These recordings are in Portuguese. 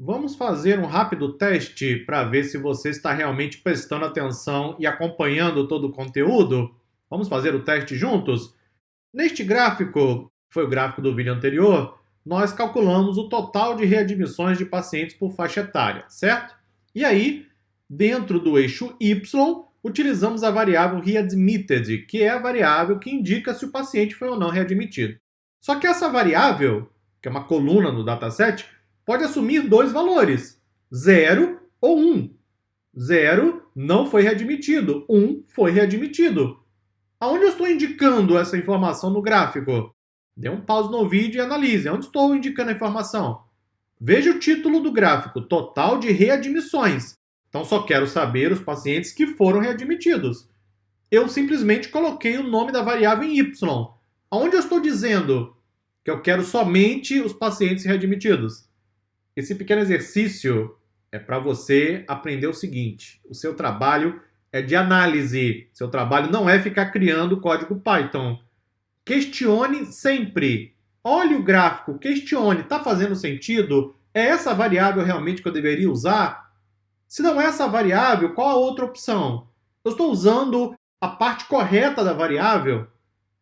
Vamos fazer um rápido teste para ver se você está realmente prestando atenção e acompanhando todo o conteúdo? Vamos fazer o teste juntos? Neste gráfico, que foi o gráfico do vídeo anterior, nós calculamos o total de readmissões de pacientes por faixa etária, certo? E aí, dentro do eixo Y, utilizamos a variável readmitted, que é a variável que indica se o paciente foi ou não readmitido. Só que essa variável, que é uma coluna no dataset, pode assumir dois valores, 0 ou 1. 0 não foi readmitido, 1 foi readmitido. Aonde eu estou indicando essa informação no gráfico? Dê um pause no vídeo e analise. Onde estou indicando a informação? Veja o título do gráfico, total de readmissões. Então só quero saber os pacientes que foram readmitidos. Eu simplesmente coloquei o nome da variável em Y. Aonde eu estou dizendo que eu quero somente os pacientes readmitidos? Esse pequeno exercício é para você aprender o seguinte: o seu trabalho é de análise, seu trabalho não é ficar criando código Python. Questione sempre. Olhe o gráfico, questione, está fazendo sentido? É essa variável realmente que eu deveria usar? Se não é essa variável, qual a outra opção? Eu estou usando a parte correta da variável?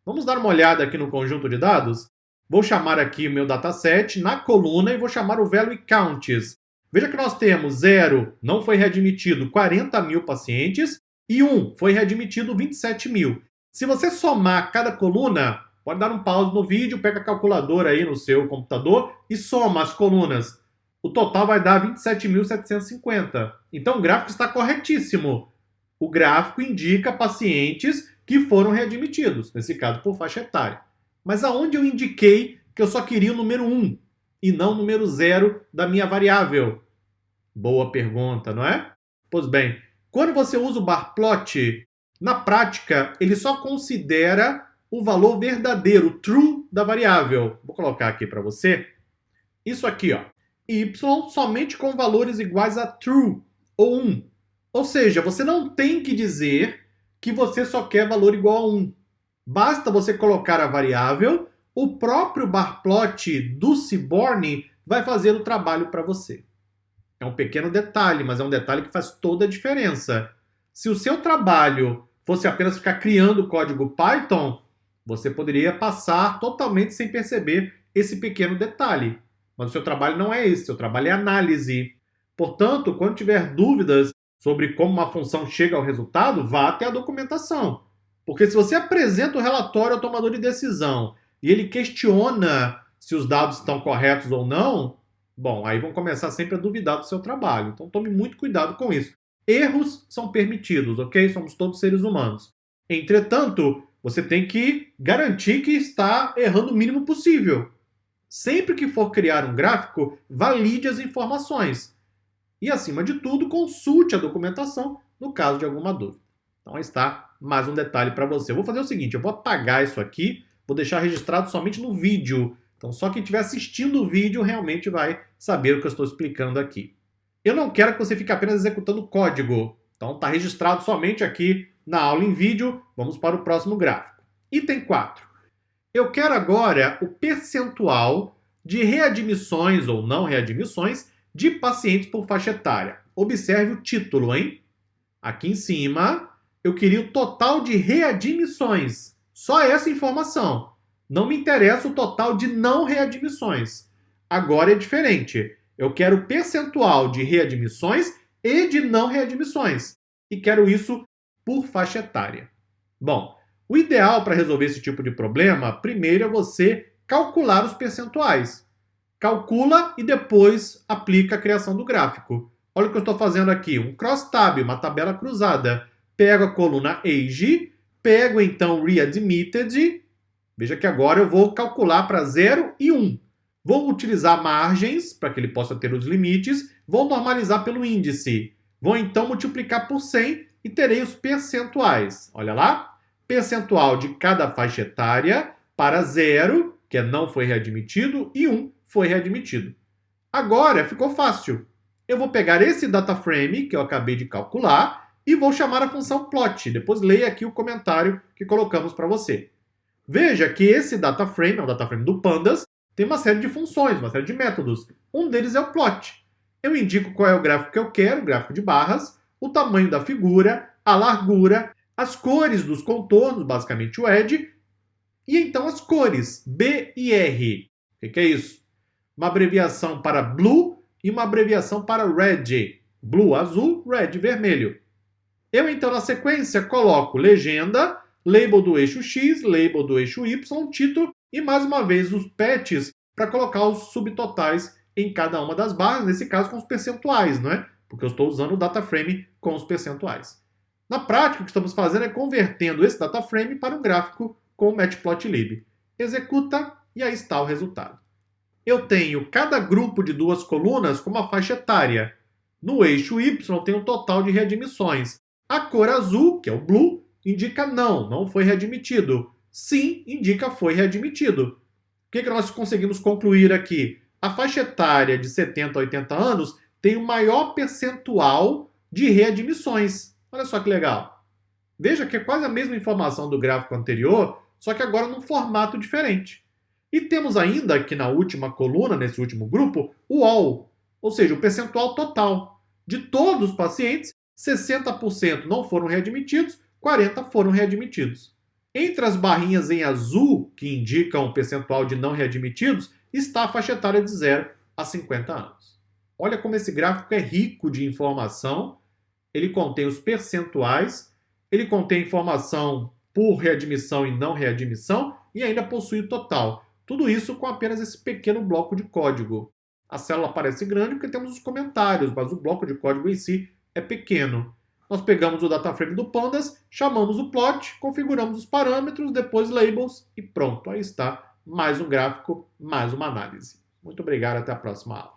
Vamos dar uma olhada aqui no conjunto de dados? Vou chamar aqui o meu dataset na coluna e vou chamar o value counts. Veja que nós temos 0, não foi readmitido 40 mil pacientes, e 1 foi readmitido 27 mil. Se você somar cada coluna, pode dar um pause no vídeo, pega a calculadora aí no seu computador e soma as colunas. O total vai dar 27.750. Então o gráfico está corretíssimo. O gráfico indica pacientes que foram readmitidos, nesse caso por faixa etária. Mas aonde eu indiquei que eu só queria o número 1 e não o número 0 da minha variável? Boa pergunta, não é? Pois bem, quando você usa o bar plot, na prática, ele só considera o valor verdadeiro, true, da variável. Vou colocar aqui para você. Isso aqui, ó, y somente com valores iguais a true, ou 1. Ou seja, você não tem que dizer que você só quer valor igual a 1. Basta você colocar a variável, o próprio bar plot do Seaborn vai fazer o trabalho para você. É um pequeno detalhe, mas é um detalhe que faz toda a diferença. Se o seu trabalho fosse apenas ficar criando código Python, você poderia passar totalmente sem perceber esse pequeno detalhe. Mas o seu trabalho não é esse, o seu trabalho é análise. Portanto, quando tiver dúvidas sobre como uma função chega ao resultado, vá até a documentação. Porque se você apresenta o relatório ao tomador de decisão e ele questiona se os dados estão corretos ou não, bom, aí vão começar sempre a duvidar do seu trabalho. Então tome muito cuidado com isso. Erros são permitidos, ok? Somos todos seres humanos. Entretanto, você tem que garantir que está errando o mínimo possível. Sempre que for criar um gráfico, valide as informações. E, acima de tudo, consulte a documentação no caso de alguma dúvida. Então, aí está mais um detalhe para você. Eu vou fazer o seguinte, eu vou apagar isso aqui, vou deixar registrado somente no vídeo. Então, só quem estiver assistindo o vídeo realmente vai saber o que eu estou explicando aqui. Eu não quero que você fique apenas executando código. Então, está registrado somente aqui na aula em vídeo. Vamos para o próximo gráfico. Item 4. Eu quero agora o percentual de readmissões ou não readmissões de pacientes por faixa etária. Observe o título, hein? Aqui em cima, eu queria o total de readmissões. Só essa informação. Não me interessa o total de não readmissões. Agora é diferente. Eu quero o percentual de readmissões e de não readmissões. E quero isso por faixa etária. Bom, o ideal para resolver esse tipo de problema, primeiro é você calcular os percentuais. Calcula e depois aplica a criação do gráfico. Olha o que eu estou fazendo aqui, um crosstab, uma tabela cruzada. Pego a coluna age, pego então readmitted. Veja que agora eu vou calcular para 0 e 1. Vou utilizar margens para que ele possa ter os limites. Vou normalizar pelo índice. Vou então multiplicar por 100 e terei os percentuais. Olha lá. Percentual de cada faixa etária para 0, que não foi readmitido, e 1 foi readmitido. Agora ficou fácil. Eu vou pegar esse data frame que eu acabei de calcular e vou chamar a função plot. Depois leia aqui o comentário que colocamos para você. Veja que esse data frame, é o data frame do Pandas, tem uma série de funções, uma série de métodos. Um deles é o plot. Eu indico qual é o gráfico que eu quero, o gráfico de barras, o tamanho da figura, a largura, as cores dos contornos, basicamente o edge, e então as cores, B e R. O que é isso? Uma abreviação para blue e uma abreviação para red. Blue, azul, red, vermelho. Eu, então, na sequência, coloco legenda, label do eixo X, label do eixo Y, título e, mais uma vez, os patches para colocar os subtotais em cada uma das barras, nesse caso com os percentuais, não é? Porque eu estou usando o data frame com os percentuais. Na prática, o que estamos fazendo é convertendo esse data frame para um gráfico com o Matplotlib. Executa e aí está o resultado. Eu tenho cada grupo de duas colunas com uma faixa etária. No eixo Y tem um total de readmissões. A cor azul, que é o blue, indica não foi readmitido. Sim, indica foi readmitido. O que nós conseguimos concluir aqui? A faixa etária de 70 a 80 anos tem o maior percentual de readmissões. Olha só que legal. Veja que é quase a mesma informação do gráfico anterior, só que agora num formato diferente. E temos ainda aqui na última coluna, nesse último grupo, o all, ou seja, o percentual total. De todos os pacientes, 60% não foram readmitidos, 40% foram readmitidos. Entre as barrinhas em azul, que indicam o percentual de não readmitidos, está a faixa etária de 0 a 50 anos. Olha como esse gráfico é rico de informação. Ele contém os percentuais, ele contém informação por readmissão e não readmissão e ainda possui o total. Tudo isso com apenas esse pequeno bloco de código. A célula parece grande porque temos os comentários, mas o bloco de código em si é pequeno. Nós pegamos o data frame do Pandas, chamamos o plot, configuramos os parâmetros, depois labels e pronto. Aí está mais um gráfico, mais uma análise. Muito obrigado, até a próxima aula.